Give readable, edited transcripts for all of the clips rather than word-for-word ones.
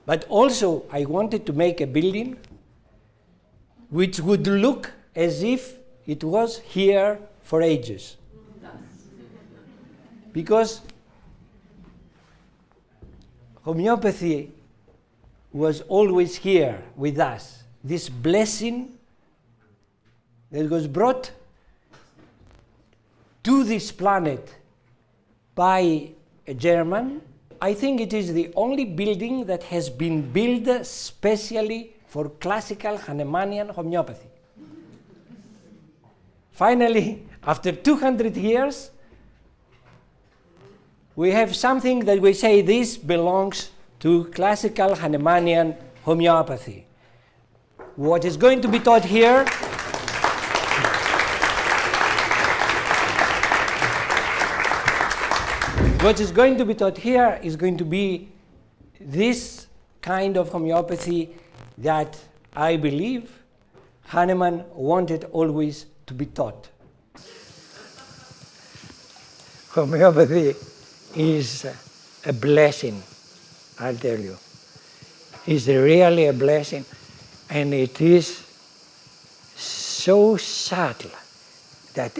But also, I wanted to make a building which would look as if it was here for ages. Because homeopathy was always here with us. This blessing that was brought to this planet by a German. I think it is the only building that has been built specially for classical Hahnemannian homeopathy. Finally, after 200 years, we have something that we say this belongs to classical Hahnemannian homeopathy. What is going to be taught here is going to be this kind of homeopathy that I believe Hahnemann wanted always to be taught. Homeopathy is a blessing, I'll tell you. It's really a blessing, and it is so subtle that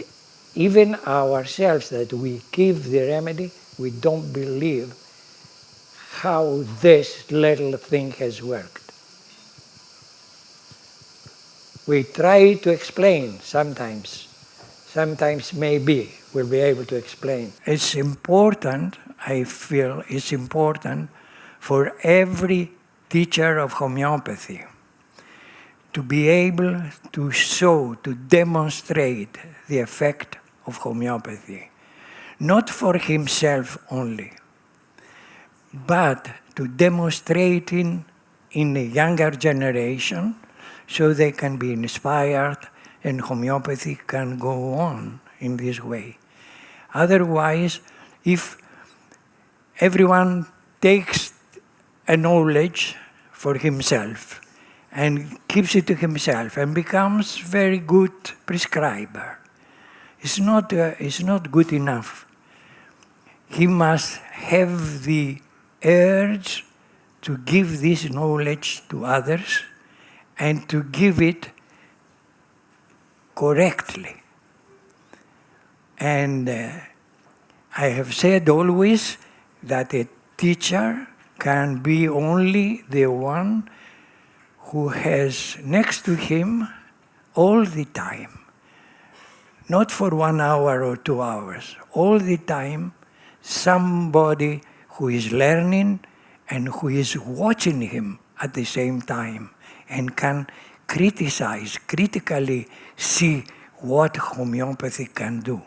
even ourselves that we give the remedy, we don't believe how this little thing has worked. We try to explain sometimes maybe we'll be able to explain. It's important, I feel it's important for every teacher of homeopathy to be able to show, to demonstrate the effect of homeopathy. Not for himself only, but to demonstrate in a younger generation so they can be inspired and homeopathy can go on in this way. Otherwise, if everyone takes a knowledge for himself and keeps it to himself and becomes very good prescriber, it's not good enough. He must have the urge to give this knowledge to others and to give it correctly. And I have said always that a teacher can be only the one who has next to him all the time, not for 1 hour or 2 hours, all the time, somebody who is learning and who is watching him at the same time and can critically see what homeopathy can do.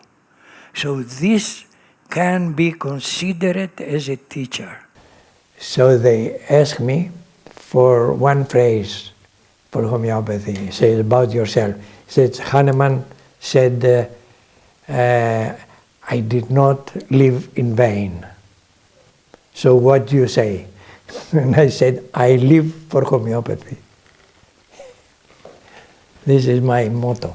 So this can be considered as a teacher. So they asked me for one phrase for homeopathy. He says about yourself. He said, Hahnemann said, I did not live in vain. So what do you say? And I said, I live for homeopathy. This is my motto.